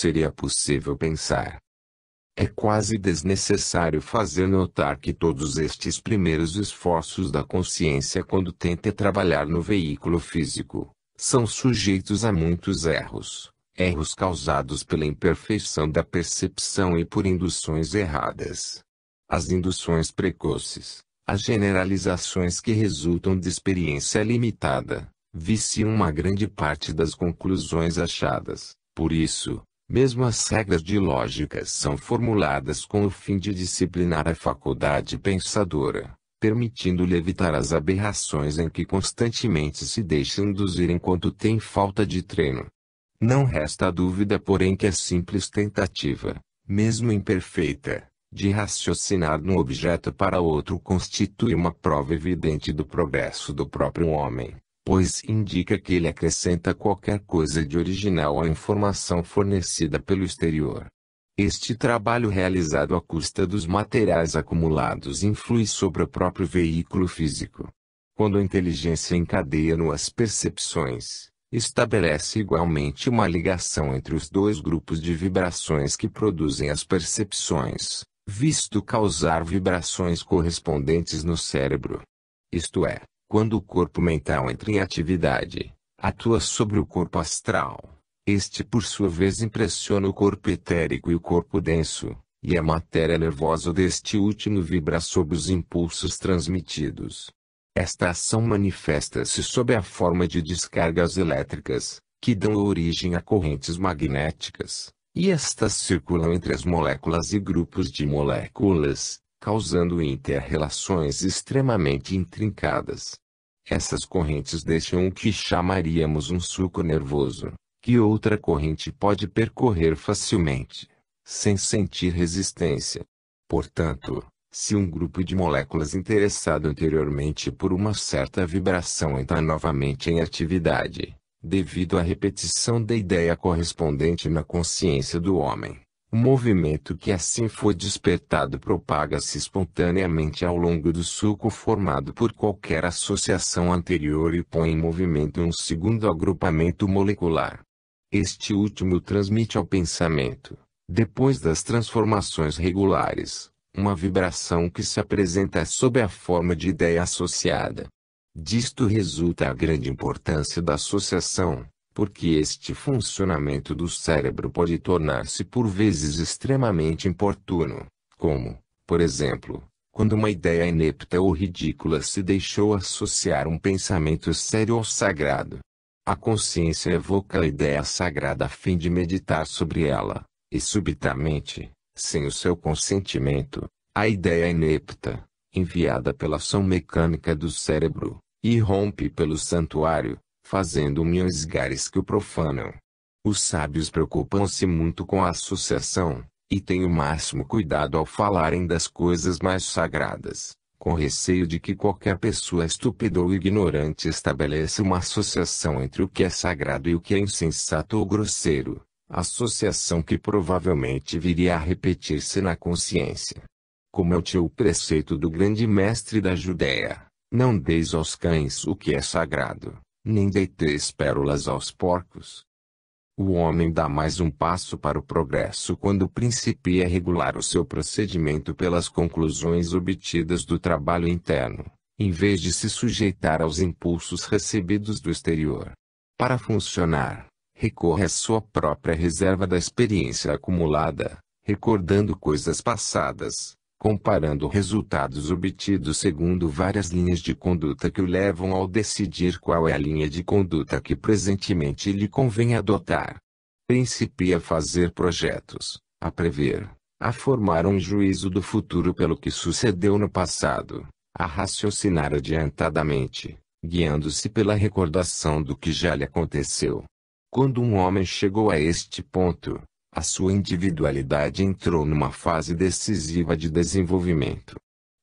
seria possível pensar. É quase desnecessário fazer notar que todos estes primeiros esforços da consciência quando tenta trabalhar no veículo físico, são sujeitos a muitos erros. Erros causados pela imperfeição da percepção e por induções erradas. As induções precoces, as generalizações que resultam de experiência limitada, viciam uma grande parte das conclusões achadas. Por isso, mesmo as regras de lógica são formuladas com o fim de disciplinar a faculdade pensadora, permitindo-lhe evitar as aberrações em que constantemente se deixa induzir enquanto tem falta de treino. Não resta dúvida porém que a simples tentativa, mesmo imperfeita, de raciocinar de um objeto para outro constitui uma prova evidente do progresso do próprio homem, pois indica que ele acrescenta qualquer coisa de original à informação fornecida pelo exterior. Este trabalho realizado à custa dos materiais acumulados influi sobre o próprio veículo físico. Quando a inteligência encadeia-no as percepções, estabelece igualmente uma ligação entre os dois grupos de vibrações que produzem as percepções, visto causar vibrações correspondentes no cérebro. Isto é, quando o corpo mental entra em atividade, atua sobre o corpo astral. Este por sua vez impressiona o corpo etérico e o corpo denso, e a matéria nervosa deste último vibra sob os impulsos transmitidos. Esta ação manifesta-se sob a forma de descargas elétricas, que dão origem a correntes magnéticas, e estas circulam entre as moléculas e grupos de moléculas, causando inter-relações extremamente intrincadas. Essas correntes deixam o que chamaríamos um sulco nervoso, que outra corrente pode percorrer facilmente, sem sentir resistência. Portanto, se um grupo de moléculas interessado anteriormente por uma certa vibração entra novamente em atividade, devido à repetição da ideia correspondente na consciência do homem, o movimento que assim foi despertado propaga-se espontaneamente ao longo do sulco formado por qualquer associação anterior e põe em movimento um segundo agrupamento molecular. Este último transmite ao pensamento, depois das transformações regulares, uma vibração que se apresenta sob a forma de ideia associada. Disto resulta a grande importância da associação, porque este funcionamento do cérebro pode tornar-se por vezes extremamente importuno, como, por exemplo, quando uma ideia inepta ou ridícula se deixou associar um pensamento sério ou sagrado. A consciência evoca a ideia sagrada a fim de meditar sobre ela, e subitamente, sem o seu consentimento, a ideia inepta, enviada pela ação mecânica do cérebro, irrompe pelo santuário, fazendo milhares que o profanam. Os sábios preocupam-se muito com a associação, e têm o máximo cuidado ao falarem das coisas mais sagradas, com receio de que qualquer pessoa estúpida ou ignorante estabeleça uma associação entre o que é sagrado e o que é insensato ou grosseiro, associação que provavelmente viria a repetir-se na consciência. Como é o preceito do grande mestre da Judéia, não deis aos cães o que é sagrado, nem deiteis pérolas aos porcos. O homem dá mais um passo para o progresso quando principia a regular o seu procedimento pelas conclusões obtidas do trabalho interno, em vez de se sujeitar aos impulsos recebidos do exterior. Para funcionar, recorre à sua própria reserva da experiência acumulada, recordando coisas passadas, comparando resultados obtidos segundo várias linhas de conduta que o levam ao decidir qual é a linha de conduta que presentemente lhe convém adotar. Principia a fazer projetos, a prever, a formar um juízo do futuro pelo que sucedeu no passado, a raciocinar adiantadamente, guiando-se pela recordação do que já lhe aconteceu. Quando um homem chegou a este ponto, a sua individualidade entrou numa fase decisiva de desenvolvimento.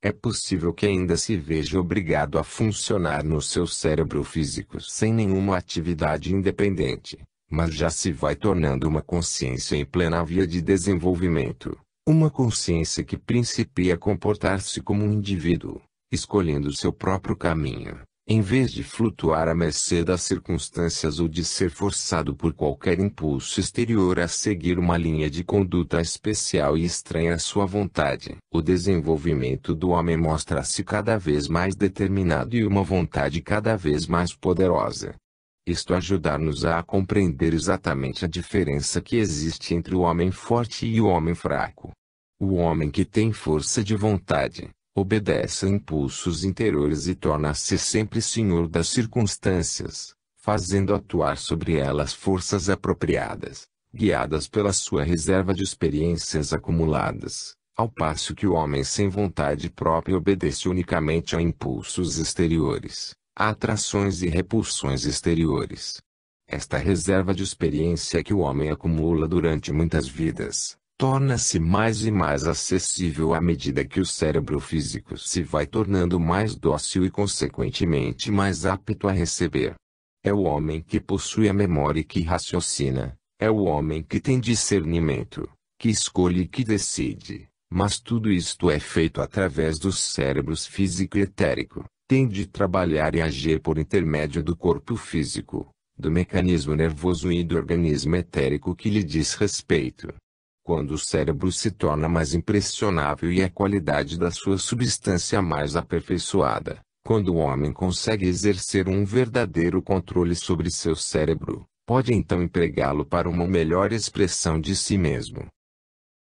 É possível que ainda se veja obrigado a funcionar no seu cérebro físico sem nenhuma atividade independente, mas já se vai tornando uma consciência em plena via de desenvolvimento, uma consciência que principia a comportar-se como um indivíduo, escolhendo seu próprio caminho, Em vez de flutuar à mercê das circunstâncias ou de ser forçado por qualquer impulso exterior a seguir uma linha de conduta especial e estranha à sua vontade, o desenvolvimento do homem mostra-se cada vez mais determinado e uma vontade cada vez mais poderosa. Isto ajuda-nos a compreender exatamente a diferença que existe entre o homem forte e o homem fraco. O homem que tem força de vontade, obedece a impulsos interiores e torna-se sempre senhor das circunstâncias, fazendo atuar sobre elas forças apropriadas, guiadas pela sua reserva de experiências acumuladas, ao passo que o homem sem vontade própria obedece unicamente a impulsos exteriores, a atrações e repulsões exteriores. Esta reserva de experiência que o homem acumula durante muitas vidas, torna-se mais e mais acessível à medida que o cérebro físico se vai tornando mais dócil e consequentemente mais apto a receber. É o homem que possui a memória e que raciocina, é o homem que tem discernimento, que escolhe e que decide, mas tudo isto é feito através dos cérebros físico e etérico, tem de trabalhar e agir por intermédio do corpo físico, do mecanismo nervoso e do organismo etérico que lhe diz respeito. Quando o cérebro se torna mais impressionável e a qualidade da sua substância mais aperfeiçoada, quando o homem consegue exercer um verdadeiro controle sobre seu cérebro, pode então empregá-lo para uma melhor expressão de si mesmo.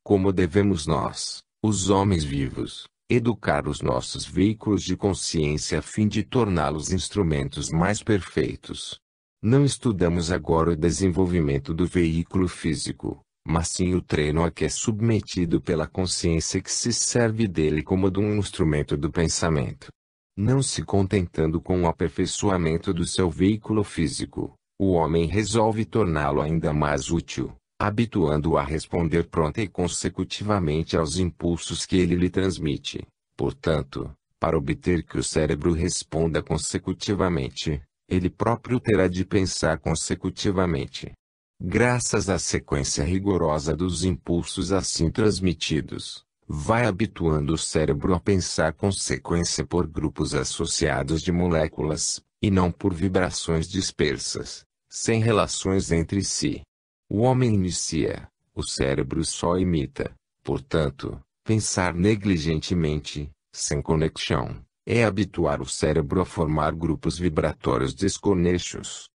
Como devemos nós, os homens vivos, educar os nossos veículos de consciência a fim de torná-los instrumentos mais perfeitos? Não estudamos agora o desenvolvimento do veículo físico, mas sim o treino a que é submetido pela consciência que se serve dele como de um instrumento do pensamento. Não se contentando com o aperfeiçoamento do seu veículo físico, o homem resolve torná-lo ainda mais útil, habituando-o a responder pronta e consecutivamente aos impulsos que ele lhe transmite. Portanto, para obter que o cérebro responda consecutivamente, ele próprio terá de pensar consecutivamente. Graças à sequência rigorosa dos impulsos assim transmitidos, vai habituando o cérebro a pensar com sequência por grupos associados de moléculas, e não por vibrações dispersas, sem relações entre si. O homem inicia, o cérebro só imita. Portanto, pensar negligentemente, sem conexão, é habituar o cérebro a formar grupos vibratórios desconexos.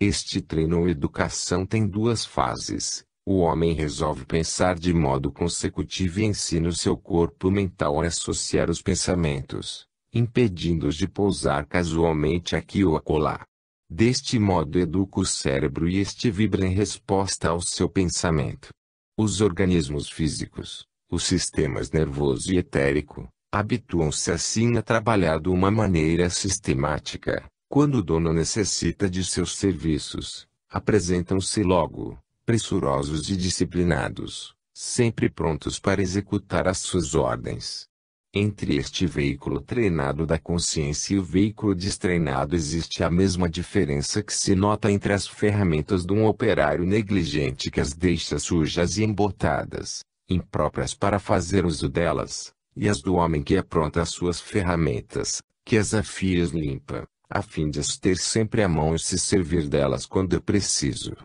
Este treino ou educação tem duas fases. O homem resolve pensar de modo consecutivo e ensina o seu corpo mental a associar os pensamentos, impedindo-os de pousar casualmente aqui ou acolá. Deste modo educa o cérebro e este vibra em resposta ao seu pensamento. Os organismos físicos, os sistemas nervoso e etérico, habituam-se assim a trabalhar de uma maneira sistemática. Quando o dono necessita de seus serviços, apresentam-se logo, pressurosos e disciplinados, sempre prontos para executar as suas ordens. Entre este veículo treinado da consciência e o veículo destreinado existe a mesma diferença que se nota entre as ferramentas de um operário negligente que as deixa sujas e embotadas, impróprias para fazer uso delas, e as do homem que apronta as suas ferramentas, que as afia e limpa, a fim de as ter sempre à mão e se servir delas quando é preciso.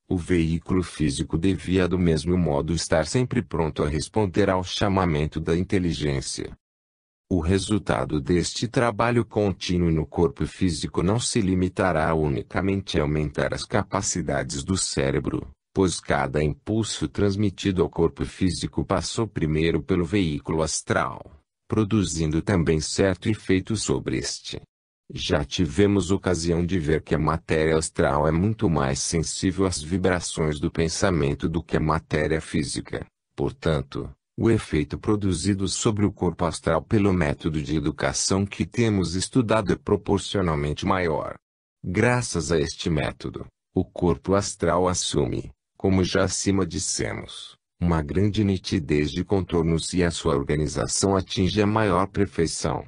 O veículo físico devia do mesmo modo estar sempre pronto a responder ao chamamento da inteligência. O resultado deste trabalho contínuo no corpo físico não se limitará unicamente a aumentar as capacidades do cérebro, pois cada impulso transmitido ao corpo físico passou primeiro pelo veículo astral, produzindo também certo efeito sobre este. Já tivemos ocasião de ver que a matéria astral é muito mais sensível às vibrações do pensamento do que a matéria física. Portanto, o efeito produzido sobre o corpo astral pelo método de educação que temos estudado é proporcionalmente maior. Graças a este método, o corpo astral assume, como já acima dissemos, uma grande nitidez de contornos e a sua organização atinge a maior perfeição.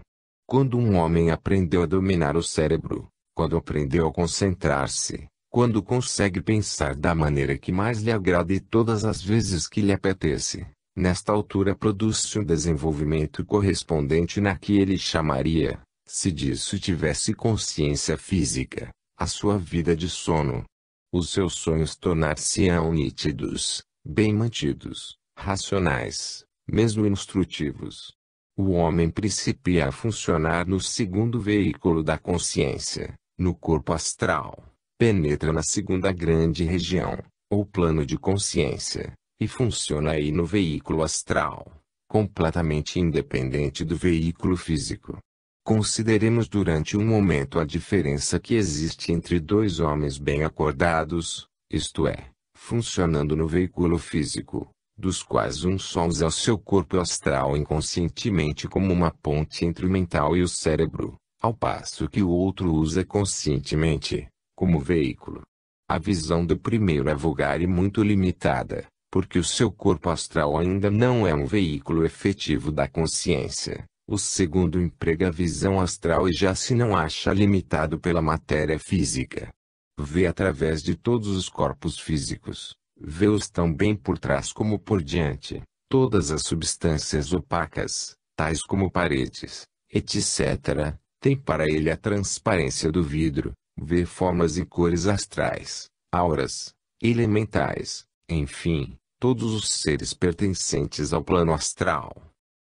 Quando um homem aprendeu a dominar o cérebro, quando aprendeu a concentrar-se, quando consegue pensar da maneira que mais lhe agrada e todas as vezes que lhe apetece, nesta altura produz-se um desenvolvimento correspondente na que ele chamaria, Se disso tivesse consciência física, a sua vida de sono, os seus sonhos tornar-se-ão nítidos, bem mantidos, racionais, mesmo instrutivos. O homem principia a funcionar no segundo veículo da consciência, no corpo astral, penetra na segunda grande região, ou plano de consciência, e funciona aí no veículo astral, completamente independente do veículo físico. Consideremos durante um momento a diferença que existe entre dois homens bem acordados, isto é, funcionando no veículo físico, dos quais um só usa o seu corpo astral inconscientemente como uma ponte entre o mental e o cérebro, ao passo que o outro usa conscientemente, como veículo. A visão do primeiro é vulgar e muito limitada, porque o seu corpo astral ainda não é um veículo efetivo da consciência. O segundo emprega a visão astral e já se não acha limitado pela matéria física. Vê através de todos os corpos físicos, vê-os tão bem por trás como por diante, todas as substâncias opacas, tais como paredes, etc., tem para ele a transparência do vidro, vê formas e cores astrais, auras, elementais, enfim, todos os seres pertencentes ao plano astral.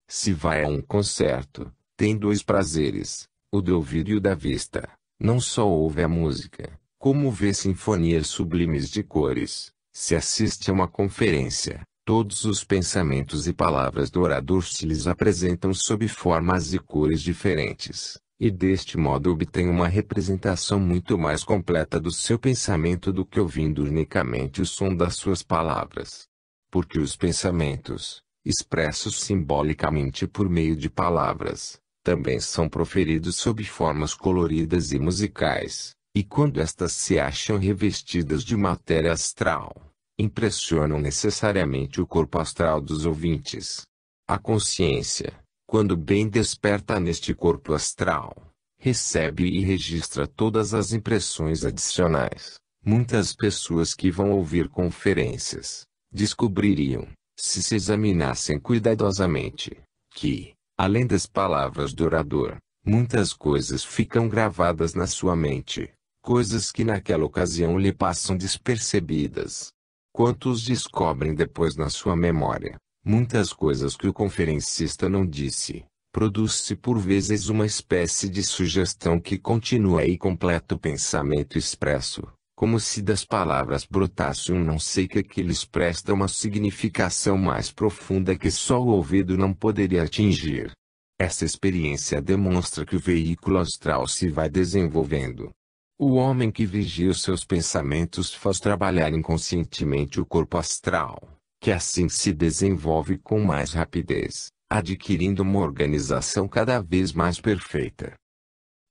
Se vai a um concerto, tem dois prazeres, o do ouvido e o da vista. Não só ouve a música, como vê sinfonias sublimes de cores. Se assiste a uma conferência, todos os pensamentos e palavras do orador se lhes apresentam sob formas e cores diferentes, e deste modo obtém uma representação muito mais completa do seu pensamento do que ouvindo unicamente o som das suas palavras. Porque os pensamentos, expressos simbolicamente por meio de palavras, também são proferidos sob formas coloridas e musicais, e quando estas se acham revestidas de matéria astral, impressionam necessariamente o corpo astral dos ouvintes. A consciência, quando bem desperta neste corpo astral, recebe e registra todas as impressões adicionais. Muitas pessoas que vão ouvir conferências, descobririam, se examinassem cuidadosamente, que, além das palavras do orador, muitas coisas ficam gravadas na sua mente, coisas que naquela ocasião lhe passam despercebidas. Quantos descobrem depois na sua memória, muitas coisas que o conferencista não disse, produz-se por vezes uma espécie de sugestão que continua aí completa o pensamento expresso. Como se das palavras brotasse um não sei que lhes presta uma significação mais profunda que só o ouvido não poderia atingir. Essa experiência demonstra que o veículo astral se vai desenvolvendo. O homem que vigia os seus pensamentos faz trabalhar inconscientemente o corpo astral, que assim se desenvolve com mais rapidez, adquirindo uma organização cada vez mais perfeita.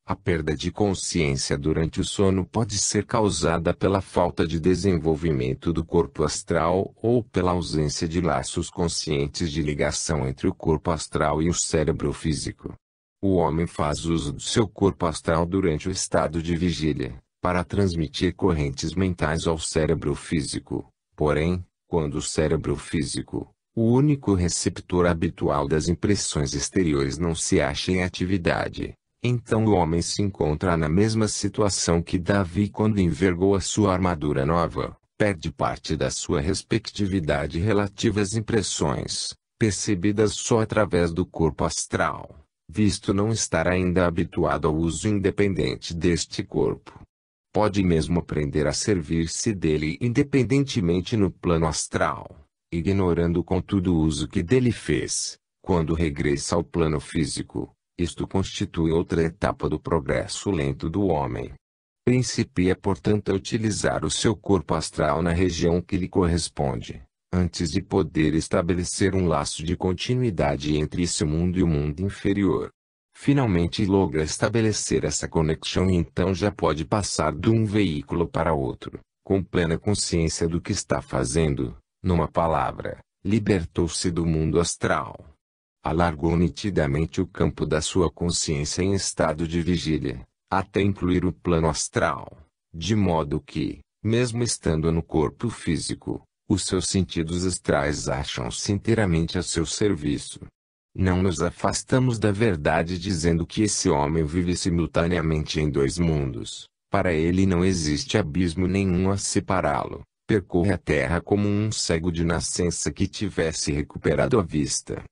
A perda de consciência durante o sono pode ser causada pela falta de desenvolvimento do corpo astral ou pela ausência de laços conscientes de ligação entre o corpo astral e o cérebro físico. O homem faz uso do seu corpo astral durante o estado de vigília, para transmitir correntes mentais ao cérebro físico. Porém, quando o cérebro físico, o único receptor habitual das impressões exteriores, não se acha em atividade, então o homem se encontra na mesma situação que Davi quando envergou a sua armadura nova, perde parte da sua respectividade relativa às impressões, percebidas só através do corpo astral, visto não estar ainda habituado ao uso independente deste corpo. Pode mesmo aprender a servir-se dele independentemente no plano astral, ignorando contudo o uso que dele fez, quando regressa ao plano físico. Isto constitui outra etapa do progresso lento do homem. Principia, portanto, a utilizar o seu corpo astral na região que lhe corresponde, antes de poder estabelecer um laço de continuidade entre esse mundo e o mundo inferior. Finalmente logra estabelecer essa conexão e então já pode passar de um veículo para outro, com plena consciência do que está fazendo. Numa palavra, libertou-se do mundo astral. Alargou nitidamente o campo da sua consciência em estado de vigília, até incluir o plano astral, de modo que, mesmo estando no corpo físico, os seus sentidos astrais acham-se inteiramente a seu serviço. Não nos afastamos da verdade dizendo que esse homem vive simultaneamente em dois mundos. Para ele não existe abismo nenhum a separá-lo. Percorre a terra como um cego de nascença que tivesse recuperado a vista.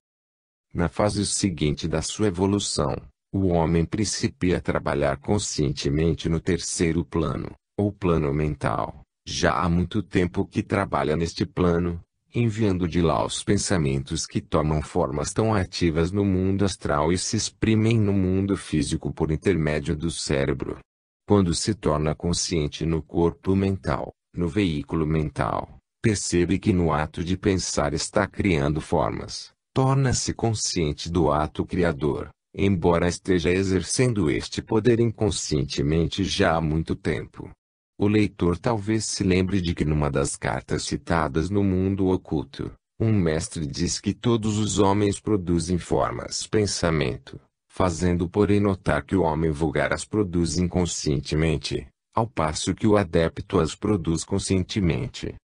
Na fase seguinte da sua evolução, o homem principia a trabalhar conscientemente no terceiro plano, ou plano mental. Já há muito tempo que trabalha neste plano, enviando de lá os pensamentos que tomam formas tão ativas no mundo astral e se exprimem no mundo físico por intermédio do cérebro. Quando se torna consciente no corpo mental, no veículo mental, percebe que no ato de pensar está criando formas. Torna-se consciente do ato criador, embora esteja exercendo este poder inconscientemente já há muito tempo. O leitor talvez se lembre de que numa das cartas citadas no Mundo Oculto, um mestre diz que todos os homens produzem formas pensamento, fazendo porém notar que o homem vulgar as produz inconscientemente, ao passo que o adepto as produz conscientemente.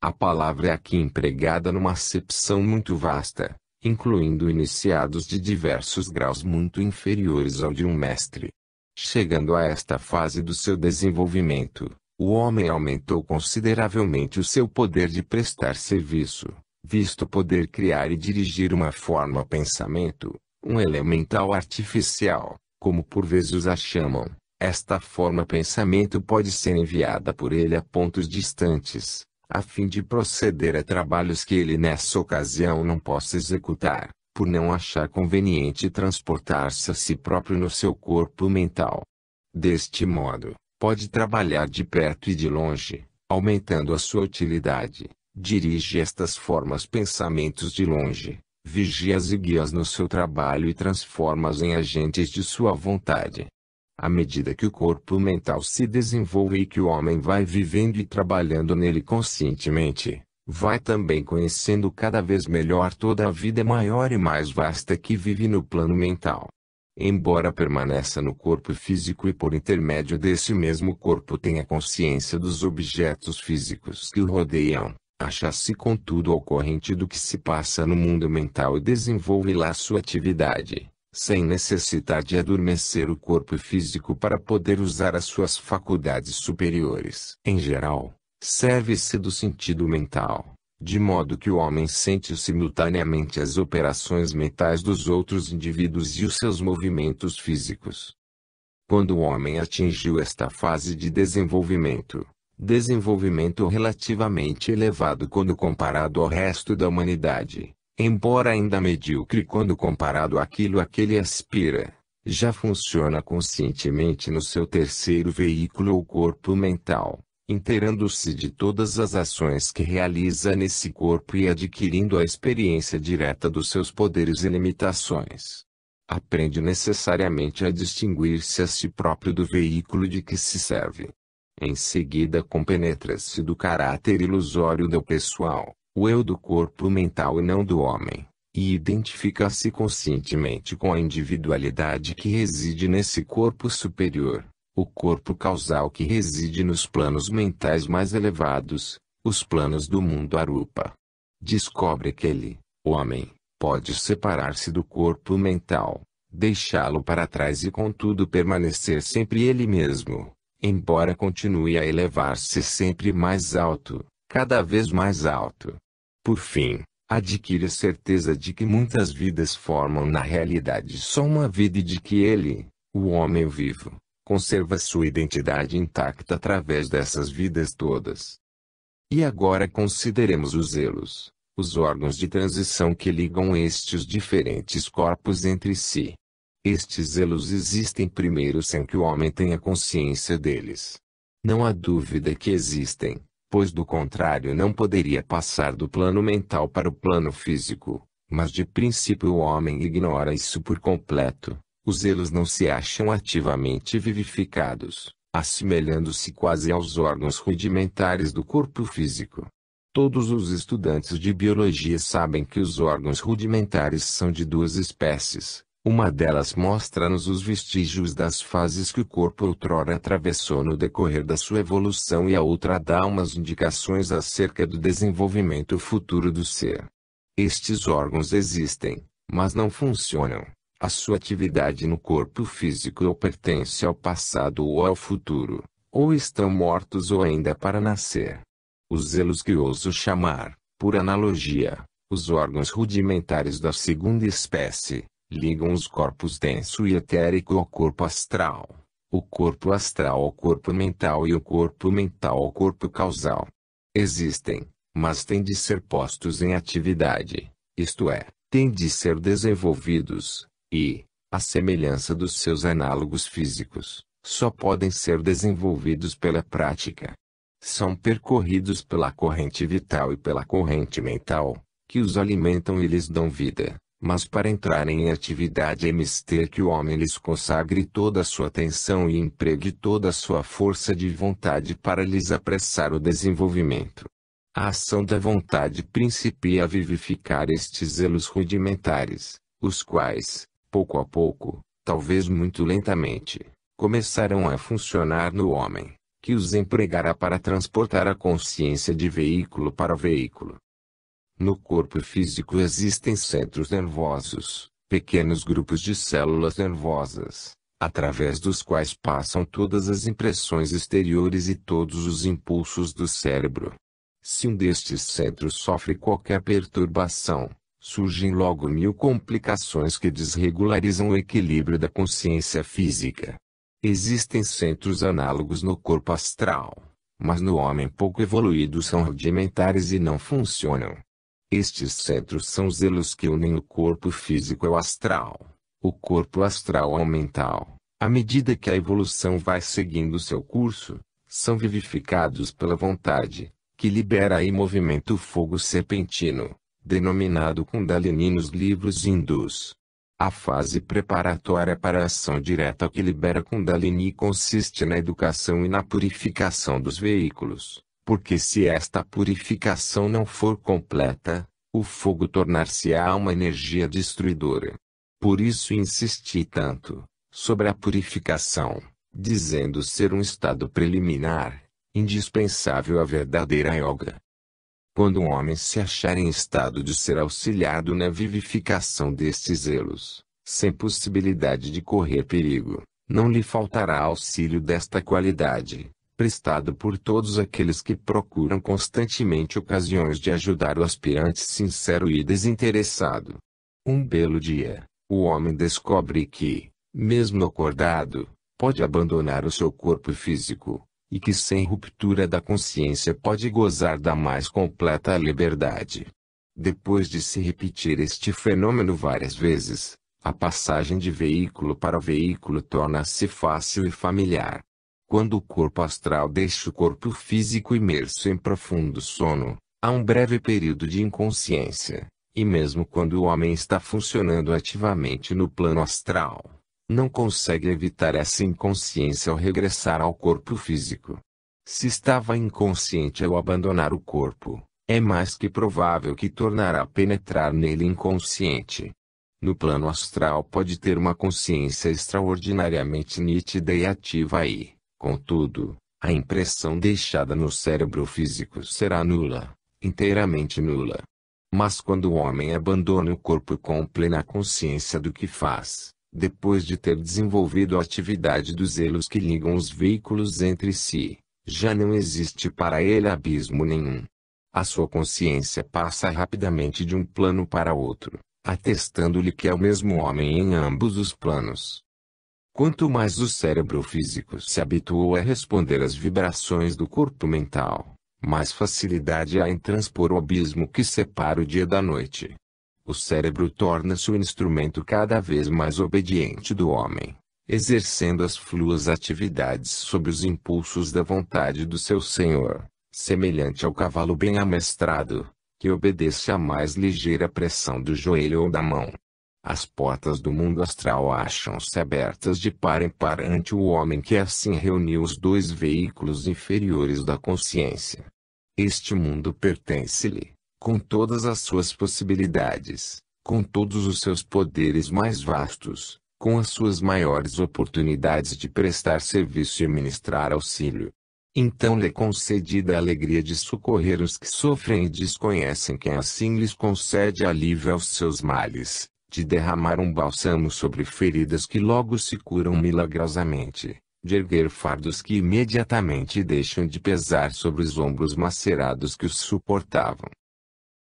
A palavra é aqui empregada numa acepção muito vasta, incluindo iniciados de diversos graus muito inferiores ao de um mestre. Chegando a esta fase do seu desenvolvimento, o homem aumentou consideravelmente o seu poder de prestar serviço, visto poder criar e dirigir uma forma pensamento, um elemental artificial, como por vezes a chamam. Esta forma pensamento pode ser enviada por ele a pontos distantes, a fim de proceder a trabalhos que ele nessa ocasião não possa executar, por não achar conveniente transportar-se a si próprio no seu corpo mental. Deste modo, pode trabalhar de perto e de longe, aumentando a sua utilidade. Dirige estas formas pensamentos de longe, vigia-as e guia-as no seu trabalho e transforma-as em agentes de sua vontade. À medida que o corpo mental se desenvolve e que o homem vai vivendo e trabalhando nele conscientemente, vai também conhecendo cada vez melhor toda a vida maior e mais vasta que vive no plano mental. Embora permaneça no corpo físico e por intermédio desse mesmo corpo tenha consciência dos objetos físicos que o rodeiam, acha-se contudo ao corrente do que se passa no mundo mental e desenvolve lá sua atividade, sem necessitar de adormecer o corpo físico para poder usar as suas faculdades superiores. Em geral, serve-se do sentido mental, de modo que o homem sente simultaneamente as operações mentais dos outros indivíduos e os seus movimentos físicos. Quando o homem atingiu esta fase de desenvolvimento relativamente elevado quando comparado ao resto da humanidade, embora ainda medíocre quando comparado àquilo a que ele aspira, já funciona conscientemente no seu terceiro veículo ou corpo mental, inteirando-se de todas as ações que realiza nesse corpo e adquirindo a experiência direta dos seus poderes e limitações. Aprende necessariamente a distinguir-se a si próprio do veículo de que se serve. Em seguida compenetra-se do caráter ilusório do pessoal, o eu do corpo mental e não do homem, e identifica-se conscientemente com a individualidade que reside nesse corpo superior, o corpo causal que reside nos planos mentais mais elevados, os planos do mundo Arupa. Descobre que ele, o homem, pode separar-se do corpo mental, deixá-lo para trás e contudo permanecer sempre ele mesmo, embora continue a elevar-se sempre mais alto, cada vez mais alto. Por fim, adquire a certeza de que muitas vidas formam na realidade só uma vida e de que ele, o homem vivo, conserva sua identidade intacta através dessas vidas todas. E agora consideremos os elos, os órgãos de transição que ligam estes diferentes corpos entre si. Estes elos existem primeiro sem que o homem tenha consciência deles. Não há dúvida que existem, pois do contrário não poderia passar do plano mental para o plano físico, mas de princípio o homem ignora isso por completo. Os elos não se acham ativamente vivificados, assemelhando-se quase aos órgãos rudimentares do corpo físico. Todos os estudantes de biologia sabem que os órgãos rudimentares são de duas espécies. Uma delas mostra-nos os vestígios das fases que o corpo outrora atravessou no decorrer da sua evolução e a outra dá umas indicações acerca do desenvolvimento futuro do ser. Estes órgãos existem, mas não funcionam. A sua atividade no corpo físico ou pertence ao passado ou ao futuro, ou estão mortos ou ainda para nascer. Os elos que ouso chamar, por analogia, os órgãos rudimentares da segunda espécie, ligam os corpos denso e etérico ao corpo astral, o corpo astral ao corpo mental e o corpo mental ao corpo causal. Existem, mas têm de ser postos em atividade, isto é, têm de ser desenvolvidos, e, à semelhança dos seus análogos físicos, só podem ser desenvolvidos pela prática. São percorridos pela corrente vital e pela corrente mental, que os alimentam e lhes dão vida, mas para entrarem em atividade é mister que o homem lhes consagre toda a sua atenção e empregue toda a sua força de vontade para lhes apressar o desenvolvimento. A ação da vontade principia a vivificar estes zelos rudimentares, os quais, pouco a pouco, talvez muito lentamente, começarão a funcionar no homem, que os empregará para transportar a consciência de veículo para veículo. No corpo físico existem centros nervosos, pequenos grupos de células nervosas, através dos quais passam todas as impressões exteriores e todos os impulsos do cérebro. Se um destes centros sofre qualquer perturbação, surgem logo 1000 complicações que desregularizam o equilíbrio da consciência física. Existem centros análogos no corpo astral, mas no homem pouco evoluído são rudimentares e não funcionam. Estes centros são os elos que unem o corpo físico ao astral, o corpo astral ao mental. À medida que a evolução vai seguindo seu curso, são vivificados pela vontade, que libera aí movimento fogo serpentino, denominado Kundalini nos livros hindus. A fase preparatória para a ação direta que libera Kundalini consiste na educação e na purificação dos veículos, porque se esta purificação não for completa, o fogo tornar-se-á uma energia destruidora. Por isso insisti tanto sobre a purificação, dizendo ser um estado preliminar, indispensável à verdadeira yoga. Quando um homem se achar em estado de ser auxiliado na vivificação destes zelos, sem possibilidade de correr perigo, não lhe faltará auxílio desta qualidade, prestado por todos aqueles que procuram constantemente ocasiões de ajudar o aspirante sincero e desinteressado. Um belo dia, o homem descobre que, mesmo acordado, pode abandonar o seu corpo físico, e que sem ruptura da consciência pode gozar da mais completa liberdade. Depois de se repetir este fenômeno várias vezes, a passagem de veículo para veículo torna-se fácil e familiar. Quando o corpo astral deixa o corpo físico imerso em profundo sono, há um breve período de inconsciência, e mesmo quando o homem está funcionando ativamente no plano astral, não consegue evitar essa inconsciência ao regressar ao corpo físico. Se estava inconsciente ao abandonar o corpo, é mais que provável que tornará a penetrar nele inconsciente. No plano astral pode ter uma consciência extraordinariamente nítida e ativa e, contudo, a impressão deixada no cérebro físico será nula, inteiramente nula. Mas quando o homem abandona o corpo com plena consciência do que faz, depois de ter desenvolvido a atividade dos elos que ligam os veículos entre si, já não existe para ele abismo nenhum. A sua consciência passa rapidamente de um plano para outro, atestando-lhe que é o mesmo homem em ambos os planos. Quanto mais o cérebro físico se habituou a responder às vibrações do corpo mental, mais facilidade há em transpor o abismo que separa o dia da noite. O cérebro torna-se o instrumento cada vez mais obediente do homem, exercendo as fluas atividades sob os impulsos da vontade do seu senhor, semelhante ao cavalo bem amestrado, que obedece à mais ligeira pressão do joelho ou da mão. As portas do mundo astral acham-se abertas de par em par ante o homem que assim reuniu os dois veículos inferiores da consciência. Este mundo pertence-lhe, com todas as suas possibilidades, com todos os seus poderes mais vastos, com as suas maiores oportunidades de prestar serviço e ministrar auxílio. Então lhe é concedida a alegria de socorrer os que sofrem e desconhecem quem assim lhes concede alívio aos seus males, de derramar um bálsamo sobre feridas que logo se curam milagrosamente, de erguer fardos que imediatamente deixam de pesar sobre os ombros macerados que os suportavam.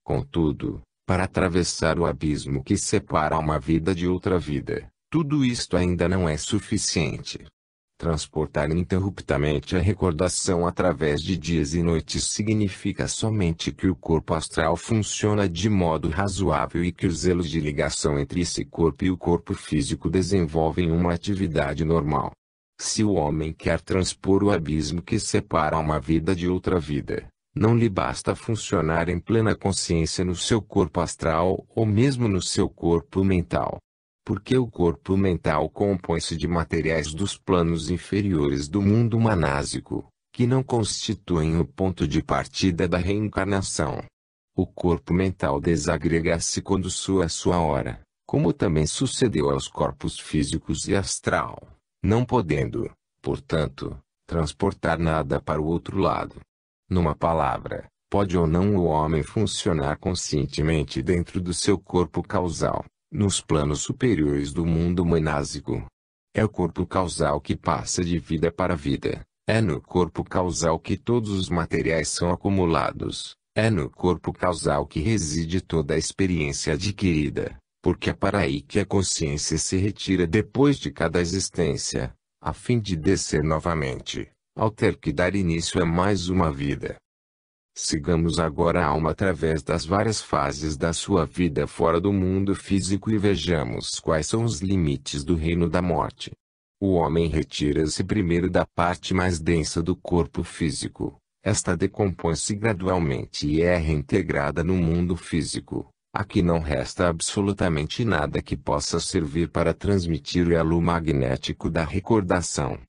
Contudo, para atravessar o abismo que separa uma vida de outra vida, tudo isto ainda não é suficiente. Transportar ininterruptamente a recordação através de dias e noites significa somente que o corpo astral funciona de modo razoável e que os elos de ligação entre esse corpo e o corpo físico desenvolvem uma atividade normal. Se o homem quer transpor o abismo que separa uma vida de outra vida, não lhe basta funcionar em plena consciência no seu corpo astral ou mesmo no seu corpo mental. Porque o corpo mental compõe-se de materiais dos planos inferiores do mundo manásico, que não constituem o ponto de partida da reencarnação. O corpo mental desagrega-se quando soa a sua hora, como também sucedeu aos corpos físicos e astral, não podendo, portanto, transportar nada para o outro lado. Numa palavra, pode ou não o homem funcionar conscientemente dentro do seu corpo causal, nos planos superiores do mundo manásico. É o corpo causal que passa de vida para vida, é no corpo causal que todos os materiais são acumulados, é no corpo causal que reside toda a experiência adquirida, porque é para aí que a consciência se retira depois de cada existência, a fim de descer novamente, ao ter que dar início a mais uma vida. Sigamos agora a alma através das várias fases da sua vida fora do mundo físico e vejamos quais são os limites do reino da morte. O homem retira-se primeiro da parte mais densa do corpo físico. Esta decompõe-se gradualmente e é reintegrada no mundo físico. Aqui não resta absolutamente nada que possa servir para transmitir o elo magnético da recordação.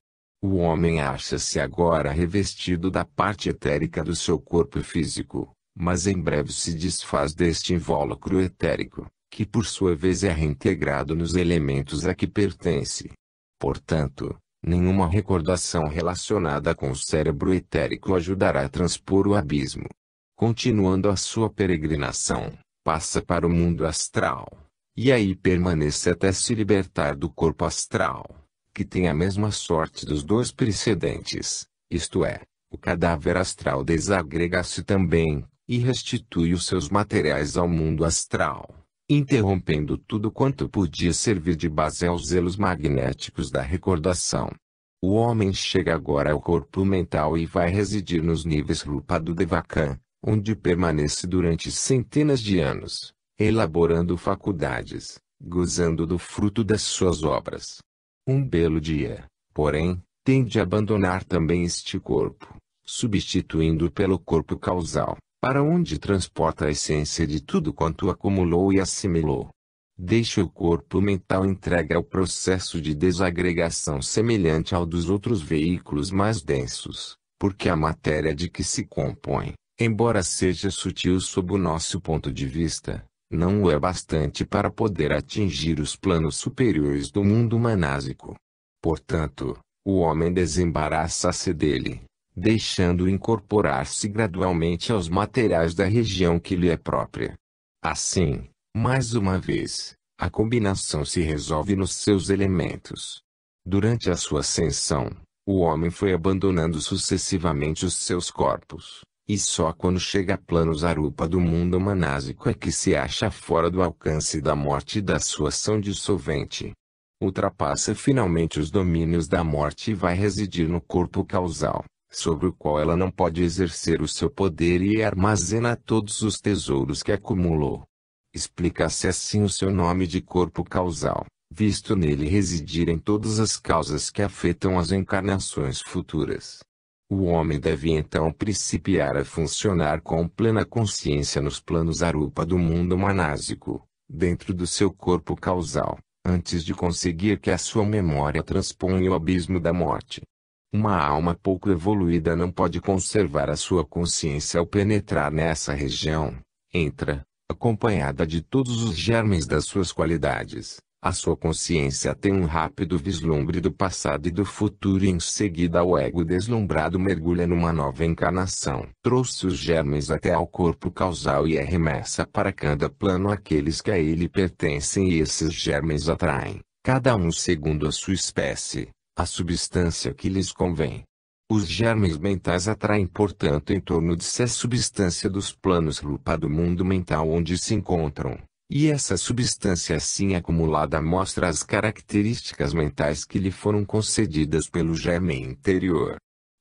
O homem acha-se agora revestido da parte etérica do seu corpo físico, mas em breve se desfaz deste invólucro etérico, que por sua vez é reintegrado nos elementos a que pertence. Portanto, nenhuma recordação relacionada com o cérebro etérico ajudará a transpor o abismo. Continuando a sua peregrinação, passa para o mundo astral, e aí permanece até se libertar do corpo astral, que tem a mesma sorte dos dois precedentes, isto é, o cadáver astral desagrega-se também, e restitui os seus materiais ao mundo astral, interrompendo tudo quanto podia servir de base aos elos magnéticos da recordação. O homem chega agora ao corpo mental e vai residir nos níveis Rupa do Devakan, onde permanece durante centenas de anos, elaborando faculdades, gozando do fruto das suas obras. Um belo dia, porém, tem de abandonar também este corpo, substituindo-o pelo corpo causal, para onde transporta a essência de tudo quanto acumulou e assimilou. Deixa o corpo mental entregue ao processo de desagregação semelhante ao dos outros veículos mais densos, porque a matéria de que se compõe, embora seja sutil sob o nosso ponto de vista, não o é bastante para poder atingir os planos superiores do mundo manásico. Portanto, o homem desembaraça-se dele, deixando-o incorporar-se gradualmente aos materiais da região que lhe é própria. Assim, mais uma vez, a combinação se resolve nos seus elementos. Durante a sua ascensão, o homem foi abandonando sucessivamente os seus corpos. E só quando chega a planos arupa do mundo manásico é que se acha fora do alcance da morte e da sua ação dissolvente. Ultrapassa finalmente os domínios da morte e vai residir no corpo causal, sobre o qual ela não pode exercer o seu poder e armazena todos os tesouros que acumulou. Explica-se assim o seu nome de corpo causal, visto nele residirem todas as causas que afetam as encarnações futuras. O homem deve então principiar a funcionar com plena consciência nos planos arupa do mundo manásico, dentro do seu corpo causal, antes de conseguir que a sua memória transponha o abismo da morte. Uma alma pouco evoluída não pode conservar a sua consciência ao penetrar nessa região. Entra, acompanhada de todos os germes das suas qualidades, A sua consciência tem um rápido vislumbre do passado e do futuro e em seguida o ego deslumbrado mergulha numa nova encarnação. Trouxe os germes até ao corpo causal e arremessa para cada plano aqueles que a ele pertencem e esses germes atraem, cada um segundo a sua espécie, a substância que lhes convém. Os germes mentais atraem portanto em torno de si a substância dos planos rupa do mundo mental onde se encontram. E essa substância assim acumulada mostra as características mentais que lhe foram concedidas pelo germe interior.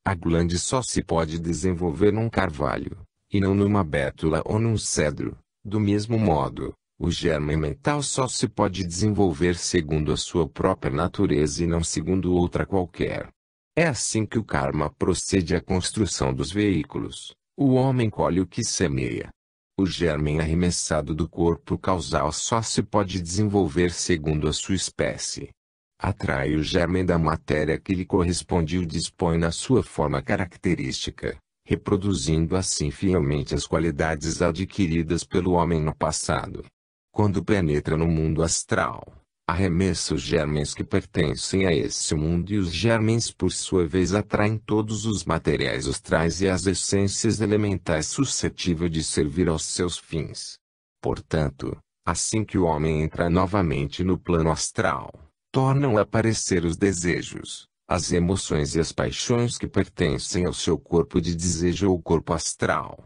A glande só se pode desenvolver num carvalho, e não numa bétula ou num cedro. Do mesmo modo, o germe mental só se pode desenvolver segundo a sua própria natureza e não segundo outra qualquer. É assim que o karma procede à construção dos veículos. O homem colhe o que semeia. O germe arremessado do corpo causal só se pode desenvolver segundo a sua espécie. Atrai o germe da matéria que lhe corresponde e o dispõe na sua forma característica, reproduzindo assim fielmente as qualidades adquiridas pelo homem no passado. Quando penetra no mundo astral, arremessa os germes que pertencem a esse mundo e os germes por sua vez atraem todos os materiais astrais e as essências elementais suscetíveis de servir aos seus fins. Portanto, assim que o homem entra novamente no plano astral, tornam a aparecer os desejos, as emoções e as paixões que pertencem ao seu corpo de desejo ou corpo astral.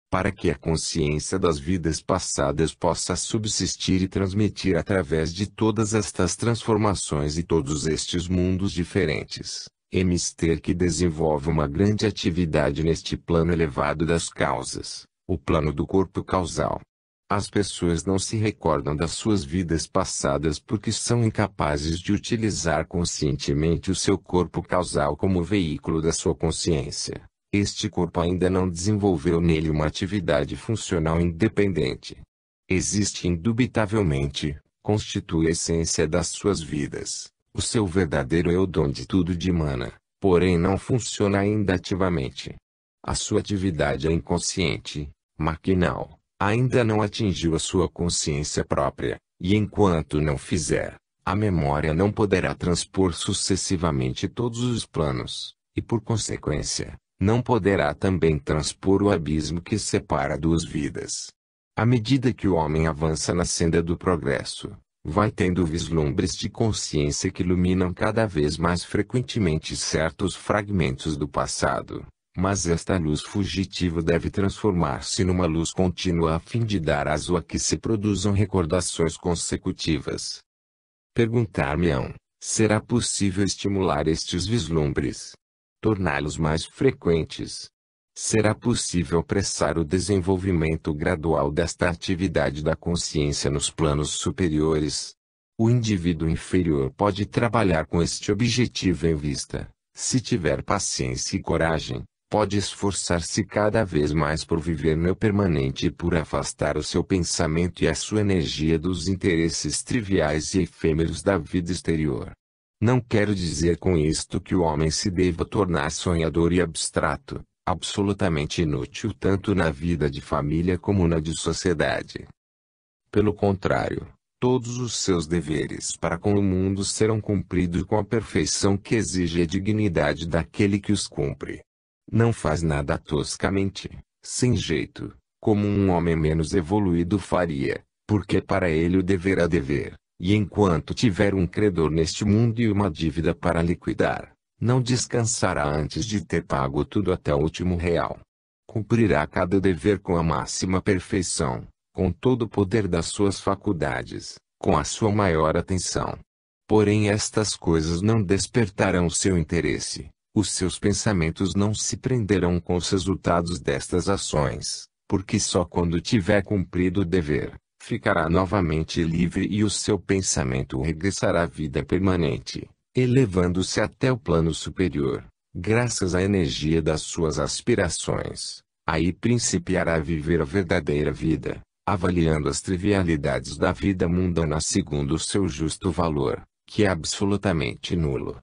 Para que a consciência das vidas passadas possa subsistir e transmitir através de todas estas transformações e todos estes mundos diferentes, é mister que desenvolve uma grande atividade neste plano elevado das causas, o plano do corpo causal. As pessoas não se recordam das suas vidas passadas porque são incapazes de utilizar conscientemente o seu corpo causal como veículo da sua consciência. Este corpo ainda não desenvolveu nele uma atividade funcional independente. Existe indubitavelmente, constitui a essência das suas vidas, o seu verdadeiro eu de onde tudo dimana, porém não funciona ainda ativamente. A sua atividade é inconsciente, maquinal, ainda não atingiu a sua consciência própria, e enquanto não fizer, a memória não poderá transpor sucessivamente todos os planos, e por consequência, não poderá também transpor o abismo que separa duas vidas. À medida que o homem avança na senda do progresso, vai tendo vislumbres de consciência que iluminam cada vez mais frequentemente certos fragmentos do passado, mas esta luz fugitiva deve transformar-se numa luz contínua a fim de dar aso a que se produzam recordações consecutivas. Perguntar-me-ão, será possível estimular estes vislumbres? Torná-los mais frequentes? Será possível apressar o desenvolvimento gradual desta atividade da consciência nos planos superiores? O indivíduo inferior pode trabalhar com este objetivo em vista, se tiver paciência e coragem, pode esforçar-se cada vez mais por viver no permanente e por afastar o seu pensamento e a sua energia dos interesses triviais e efêmeros da vida exterior. Não quero dizer com isto que o homem se deva tornar sonhador e abstrato, absolutamente inútil tanto na vida de família como na de sociedade. Pelo contrário, todos os seus deveres para com o mundo serão cumpridos com a perfeição que exige a dignidade daquele que os cumpre. Não faz nada toscamente, sem jeito, como um homem menos evoluído faria, porque para ele o dever é dever. E enquanto tiver um credor neste mundo e uma dívida para liquidar, não descansará antes de ter pago tudo até o último real. Cumprirá cada dever com a máxima perfeição, com todo o poder das suas faculdades, com a sua maior atenção. Porém estas coisas não despertarão seu interesse, os seus pensamentos não se prenderão com os resultados destas ações, porque só quando tiver cumprido o dever, ficará novamente livre e o seu pensamento regressará à vida permanente, elevando-se até o plano superior, graças à energia das suas aspirações. Aí principiará a viver a verdadeira vida, avaliando as trivialidades da vida mundana segundo o seu justo valor, que é absolutamente nulo.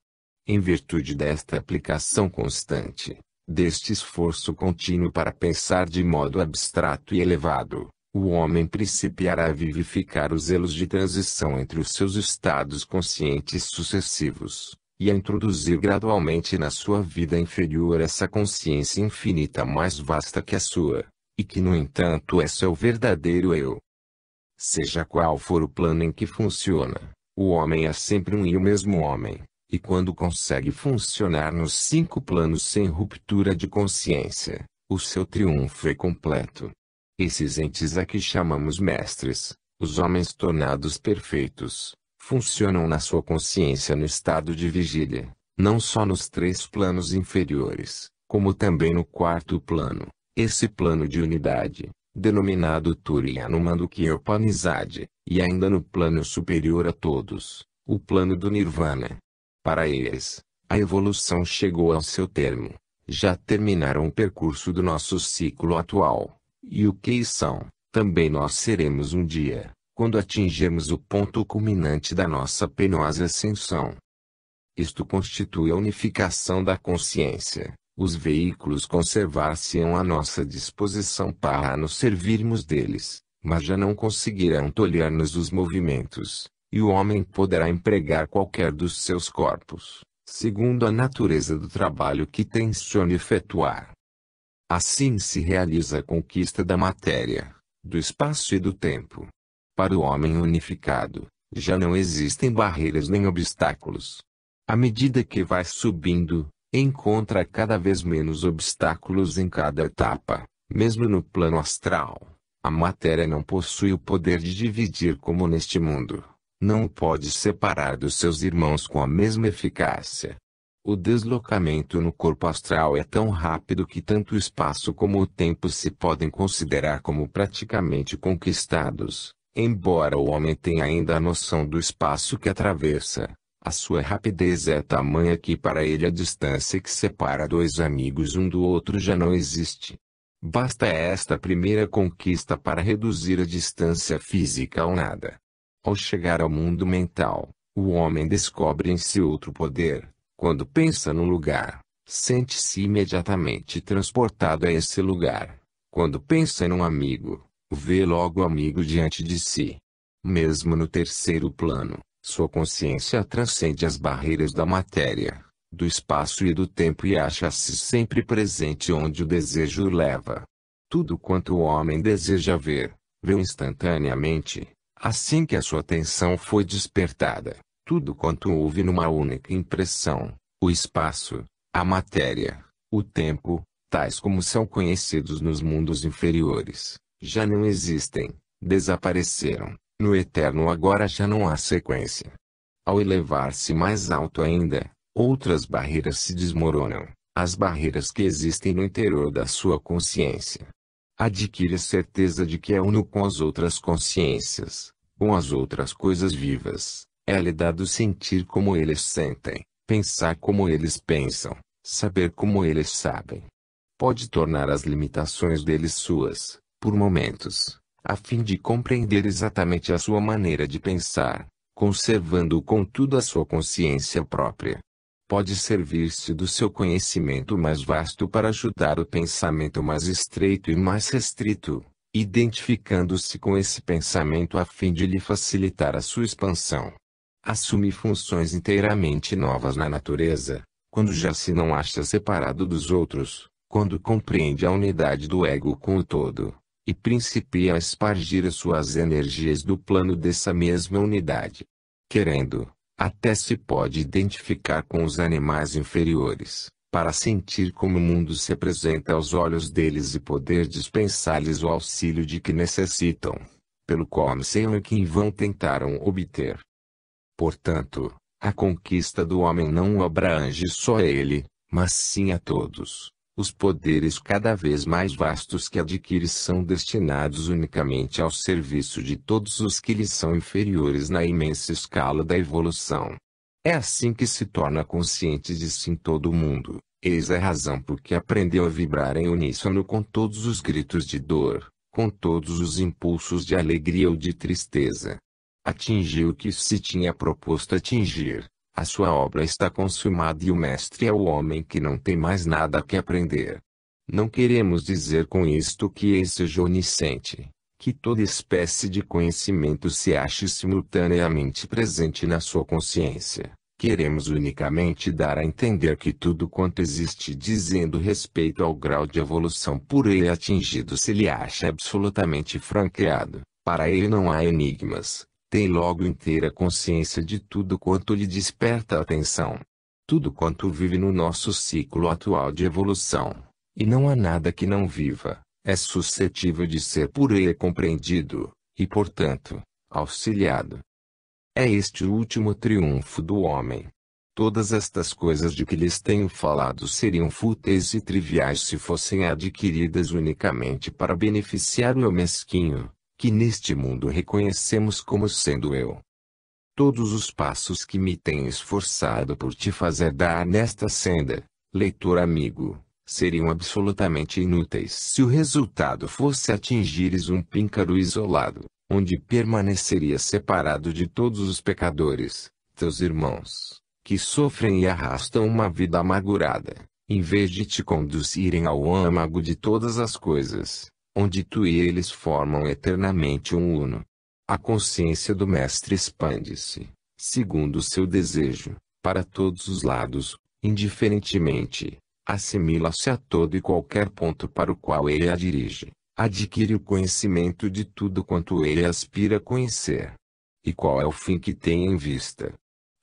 Em virtude desta aplicação constante, deste esforço contínuo para pensar de modo abstrato e elevado, o homem principiará a vivificar os elos de transição entre os seus estados conscientes sucessivos, e a introduzir gradualmente na sua vida inferior essa consciência infinita mais vasta que a sua, e que no entanto é seu verdadeiro eu. Seja qual for o plano em que funciona, o homem é sempre um e o mesmo homem, e quando consegue funcionar nos 5 planos sem ruptura de consciência, o seu triunfo é completo. Esses entes a que chamamos mestres, os homens tornados perfeitos, funcionam na sua consciência no estado de vigília, não só nos 3 planos inferiores, como também no 4º plano, esse plano de unidade, denominado Turiya no Mandukya Upanishad, e ainda no plano superior a todos, o plano do Nirvana. Para eles, a evolução chegou ao seu termo, já terminaram o percurso do nosso ciclo atual, e o que são, também nós seremos um dia, quando atingirmos o ponto culminante da nossa penosa ascensão. Isto constitui a unificação da consciência. Os veículos conservar-se-ão à nossa disposição para nos servirmos deles, mas já não conseguirão tolher-nos os movimentos, e o homem poderá empregar qualquer dos seus corpos, segundo a natureza do trabalho que tencione efetuar. Assim se realiza a conquista da matéria, do espaço e do tempo. Para o homem unificado, já não existem barreiras nem obstáculos. À medida que vai subindo, encontra cada vez menos obstáculos em cada etapa, mesmo no plano astral. A matéria não possui o poder de dividir como neste mundo. Não o pode separar dos seus irmãos com a mesma eficácia. O deslocamento no corpo astral é tão rápido que tanto o espaço como o tempo se podem considerar como praticamente conquistados, embora o homem tenha ainda a noção do espaço que atravessa. A sua rapidez é tamanha que para ele a distância que separa 2 amigos um do outro já não existe. Basta esta primeira conquista para reduzir a distância física ao nada. Ao chegar ao mundo mental, o homem descobre em si outro poder. Quando pensa num lugar, sente-se imediatamente transportado a esse lugar. Quando pensa num amigo, vê logo o amigo diante de si. Mesmo no 3º plano, sua consciência transcende as barreiras da matéria, do espaço e do tempo e acha-se sempre presente onde o desejo o leva. Tudo quanto o homem deseja ver, vê instantaneamente, assim que a sua atenção foi despertada. Tudo quanto houve numa única impressão, o espaço, a matéria, o tempo, tais como são conhecidos nos mundos inferiores, já não existem, desapareceram. No eterno agora já não há sequência. Ao elevar-se mais alto ainda, outras barreiras se desmoronam, as barreiras que existem no interior da sua consciência. Adquire a certeza de que é uno com as outras consciências, com as outras coisas vivas. É-lhe dado sentir como eles sentem, pensar como eles pensam, saber como eles sabem. Pode tornar as limitações deles suas, por momentos, a fim de compreender exatamente a sua maneira de pensar, conservando contudo a sua consciência própria. Pode servir-se do seu conhecimento mais vasto para ajudar o pensamento mais estreito e mais restrito, identificando-se com esse pensamento a fim de lhe facilitar a sua expansão. Assume funções inteiramente novas na natureza, quando já se não acha separado dos outros, quando compreende a unidade do ego com o todo, e principia a espargir as suas energias do plano dessa mesma unidade. Querendo, até se pode identificar com os animais inferiores, para sentir como o mundo se apresenta aos olhos deles e poder dispensar-lhes o auxílio de que necessitam, pelo qual sei que em vão tentaram obter. Portanto, a conquista do homem não o abrange só a ele, mas sim a todos. Os poderes cada vez mais vastos que adquire são destinados unicamente ao serviço de todos os que lhe são inferiores na imensa escala da evolução. É assim que se torna consciente de si em todo o mundo. Eis a razão por que aprendeu a vibrar em uníssono com todos os gritos de dor, com todos os impulsos de alegria ou de tristeza. Atingiu o que se tinha proposto atingir. A sua obra está consumada e o mestre é o homem que não tem mais nada que aprender. Não queremos dizer com isto que ele seja onisciente, que toda espécie de conhecimento se ache simultaneamente presente na sua consciência. Queremos unicamente dar a entender que tudo quanto existe dizendo respeito ao grau de evolução por ele atingido se lhe acha absolutamente franqueado. Para ele não há enigmas, tem logo inteira consciência de tudo quanto lhe desperta a atenção. Tudo quanto vive no nosso ciclo atual de evolução, e não há nada que não viva, é suscetível de ser por ele compreendido, e portanto, auxiliado. É este o último triunfo do homem. Todas estas coisas de que lhes tenho falado seriam fúteis e triviais se fossem adquiridas unicamente para beneficiar o eu mesquinho, que neste mundo reconhecemos como sendo eu. Todos os passos que me tenho esforçado por te fazer dar nesta senda, leitor amigo, seriam absolutamente inúteis se o resultado fosse atingires um píncaro isolado, onde permaneceria separado de todos os pecadores, teus irmãos, que sofrem e arrastam uma vida amargurada, em vez de te conduzirem ao âmago de todas as coisas, onde tu e eles formam eternamente um uno. A consciência do Mestre expande-se, segundo o seu desejo, para todos os lados, indiferentemente, assimila-se a todo e qualquer ponto para o qual ele a dirige, adquire o conhecimento de tudo quanto ele aspira a conhecer. E qual é o fim que tem em vista?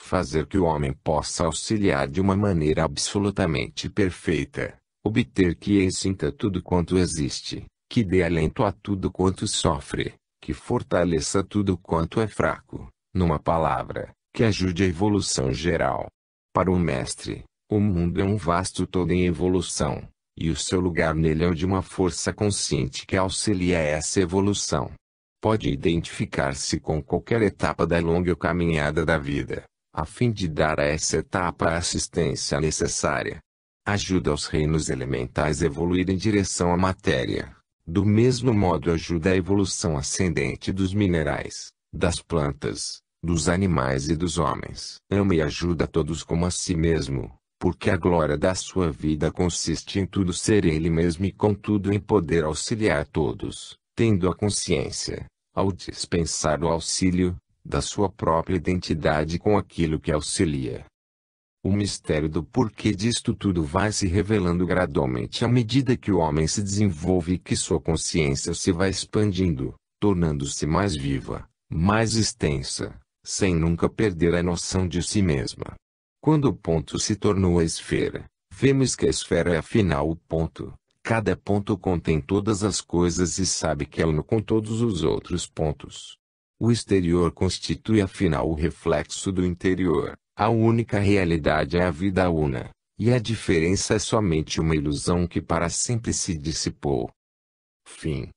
Fazer que o homem possa auxiliar de uma maneira absolutamente perfeita, obter que ele sinta tudo quanto existe, que dê alento a tudo quanto sofre, que fortaleça tudo quanto é fraco, numa palavra, que ajude a evolução geral. Para o mestre, o mundo é um vasto todo em evolução, e o seu lugar nele é o de uma força consciente que auxilia essa evolução. Pode identificar-se com qualquer etapa da longa caminhada da vida, a fim de dar a essa etapa a assistência necessária. Ajuda os reinos elementais a evoluir em direção à matéria. Do mesmo modo ajuda a evolução ascendente dos minerais, das plantas, dos animais e dos homens. Ama e ajuda a todos como a si mesmo, porque a glória da sua vida consiste em tudo ser ele mesmo e contudo em poder auxiliar todos, tendo a consciência, ao dispensar o auxílio, da sua própria identidade com aquilo que auxilia. O mistério do porquê disto tudo vai se revelando gradualmente à medida que o homem se desenvolve e que sua consciência se vai expandindo, tornando-se mais viva, mais extensa, sem nunca perder a noção de si mesma. Quando o ponto se tornou a esfera, vemos que a esfera é afinal o ponto. Cada ponto contém todas as coisas e sabe que é uno com todos os outros pontos. O exterior constitui afinal o reflexo do interior. A única realidade é a vida una, e a diferença é somente uma ilusão que para sempre se dissipou. Fim.